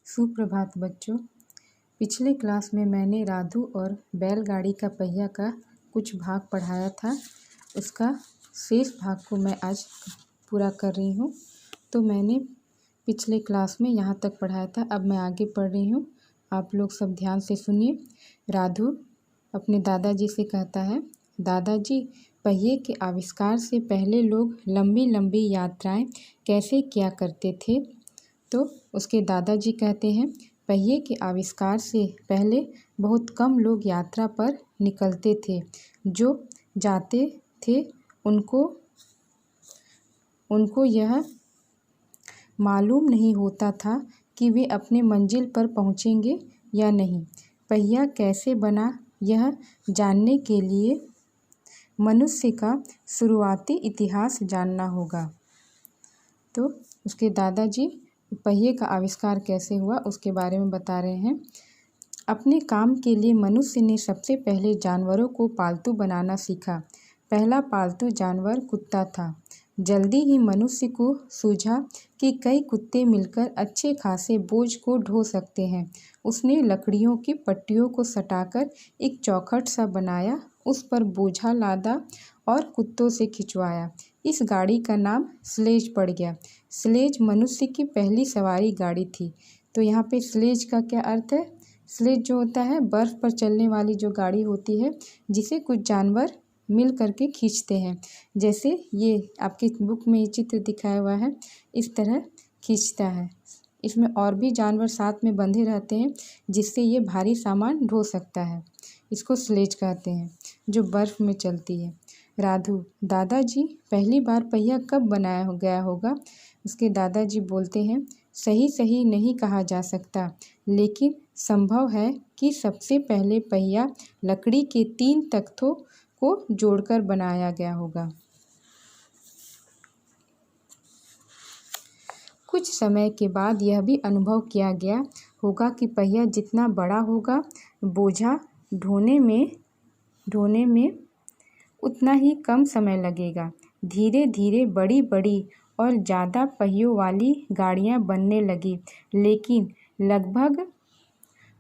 सुप्रभात बच्चों। पिछले क्लास में मैंने राधू और बैलगाड़ी का पहिया का कुछ भाग पढ़ाया था। उसका शेष भाग को मैं आज पूरा कर रही हूँ। तो मैंने पिछले क्लास में यहाँ तक पढ़ाया था। अब मैं आगे पढ़ रही हूँ। आप लोग सब ध्यान से सुनिए। राधू अपने दादाजी से कहता है, दादाजी, पहिए के आविष्कार से पहले लोग लंबी लंबी यात्राएं कैसे किया करते थे? तो उसके दादाजी कहते हैं, पहिए के आविष्कार से पहले बहुत कम लोग यात्रा पर निकलते थे। जो जाते थे उनको यह मालूम नहीं होता था कि वे अपने मंजिल पर पहुंचेंगे या नहीं। पहिया कैसे बना, यह जानने के लिए मनुष्य का शुरुआती इतिहास जानना होगा। तो उसके दादाजी पहिए का आविष्कार कैसे हुआ उसके बारे में बता रहे हैं। अपने काम के लिए मनुष्य ने सबसे पहले जानवरों को पालतू बनाना सीखा। पहला पालतू जानवर कुत्ता था। जल्दी ही मनुष्य को सूझा कि कई कुत्ते मिलकर अच्छे खासे बोझ को ढो सकते हैं। उसने लकड़ियों की पट्टियों को सटाकर एक चौखट सा बनाया, उस पर बोझा लादा और कुत्तों से खिंचवाया। इस गाड़ी का नाम स्लेज पड़ गया। स्लेज मनुष्य की पहली सवारी गाड़ी थी। तो यहाँ पे स्लेज का क्या अर्थ है? स्लेज जो होता है बर्फ़ पर चलने वाली जो गाड़ी होती है, जिसे कुछ जानवर मिल करके खींचते हैं। जैसे ये आपकी बुक में ये चित्र दिखाया हुआ है, इस तरह खींचता है। इसमें और भी जानवर साथ में बंधे रहते हैं, जिससे ये भारी सामान ढो सकता है। इसको स्लेज कहते हैं, जो बर्फ़ में चलती है। राधू, दादाजी, पहली बार पहिया कब बनाया गया होगा? उसके दादाजी बोलते हैं, सही नहीं कहा जा सकता, लेकिन संभव है कि सबसे पहले पहिया लकड़ी के 3 तख्तों को जोड़कर बनाया गया होगा। कुछ समय के बाद यह भी अनुभव किया गया होगा कि पहिया जितना बड़ा होगा, बोझा ढोने में उतना ही कम समय लगेगा। धीरे धीरे बड़ी बड़ी और ज़्यादा पहियों वाली गाड़ियाँ बनने लगी, लेकिन लगभग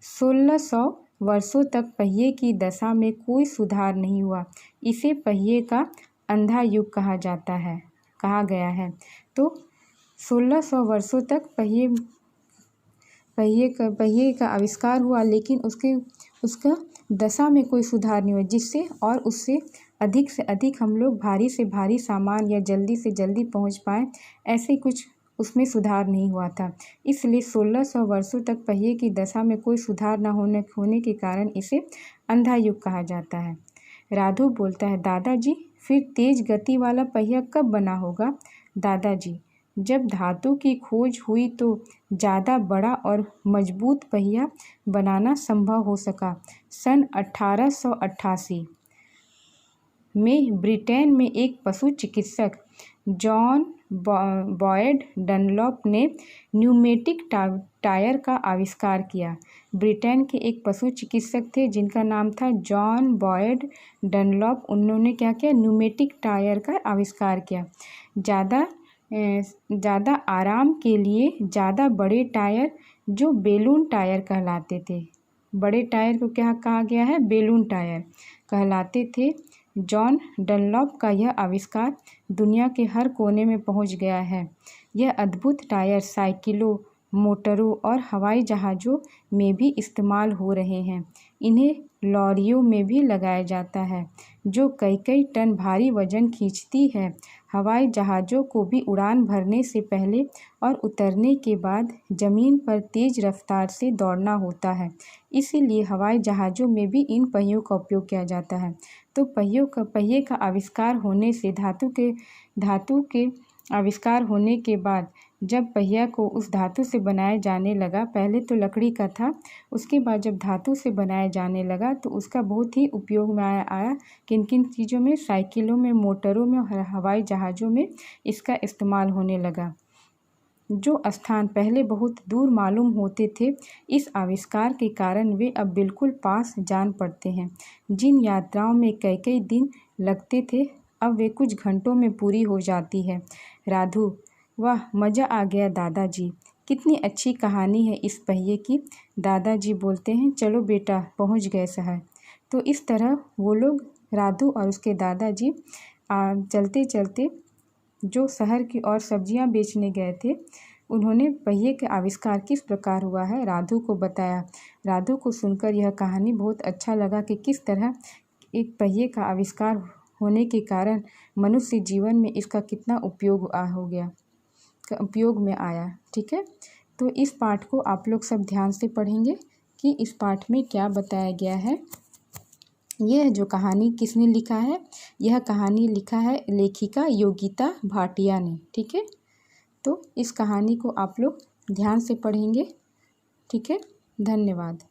1600 वर्षों तक पहिए की दशा में कोई सुधार नहीं हुआ। इसे पहिए का अंधा युग कहा गया है। तो 1600 वर्षों तक पहिए का आविष्कार हुआ, लेकिन उसका दशा में कोई सुधार नहीं हुआ, जिससे और उससे अधिक से अधिक हम लोग भारी से भारी सामान या जल्दी से जल्दी पहुंच पाएँ, ऐसे कुछ उसमें सुधार नहीं हुआ था। इसलिए 1600 वर्षों तक पहिए की दशा में कोई सुधार न होने के कारण इसे अंधा युग कहा जाता है। राधू बोलता है, दादाजी, फिर तेज गति वाला पहिया कब बना होगा? दादाजी, जब धातु की खोज हुई तो ज़्यादा बड़ा और मजबूत पहिया बनाना संभव हो सका। सन 1888 में ब्रिटेन में एक पशु चिकित्सक जॉन बॉयड डनलॉप ने न्यूमेटिक टायर का आविष्कार किया। ब्रिटेन के एक पशु चिकित्सक थे जिनका नाम था जॉन बॉयड डनलॉप। उन्होंने क्या किया? न्यूमेटिक टायर का आविष्कार किया। ज़्यादा आराम के लिए ज़्यादा बड़े टायर, जो बेलून टायर कहलाते थे। बड़े टायर को क्या कहा गया है? बेलून टायर कहलाते थे। जॉन डनलॉप का यह आविष्कार दुनिया के हर कोने में पहुंच गया है। यह अद्भुत टायर साइकिलों, मोटरों और हवाई जहाज़ों में भी इस्तेमाल हो रहे हैं। इन्हें लॉरियों में भी लगाया जाता है, जो कई टन भारी वजन खींचती है। हवाई जहाज़ों को भी उड़ान भरने से पहले और उतरने के बाद ज़मीन पर तेज़ रफ्तार से दौड़ना होता है, इसीलिए हवाई जहाज़ों में भी इन पहियों का उपयोग किया जाता है। तो पहिए का आविष्कार होने से धातु के आविष्कार होने के बाद जब पहिया को उस धातु से बनाया जाने लगा, पहले तो लकड़ी का था, उसके बाद जब धातु से बनाया जाने लगा तो उसका बहुत ही उपयोग में आया। किन किन चीज़ों में? साइकिलों में, मोटरों में और हवाई जहाज़ों में इसका इस्तेमाल होने लगा। जो स्थान पहले बहुत दूर मालूम होते थे, इस आविष्कार के कारण वे अब बिल्कुल पास जान पड़ते हैं। जिन यात्राओं में कई दिन लगते थे, अब वे कुछ घंटों में पूरी हो जाती है। राधू, वाह, मज़ा आ गया दादाजी, कितनी अच्छी कहानी है इस पहिए की। दादाजी बोलते हैं, चलो बेटा पहुंच गए शहर। तो इस तरह वो लोग, राधू और उसके दादाजी चलते चलते जो शहर की और सब्जियां बेचने गए थे, उन्होंने पहिए का आविष्कार किस प्रकार हुआ है राधू को बताया। राधू को सुनकर यह कहानी बहुत अच्छा लगा कि किस तरह एक पहिए का आविष्कार होने के कारण मनुष्य जीवन में इसका कितना उपयोग में आया। ठीक है, तो इस पाठ को आप लोग सब ध्यान से पढ़ेंगे कि इस पाठ में क्या बताया गया है। यह जो कहानी किसने लिखा है, यह कहानी लिखा है लेखिका योगिता भाटिया ने। ठीक है, तो इस कहानी को आप लोग ध्यान से पढ़ेंगे। ठीक है, धन्यवाद।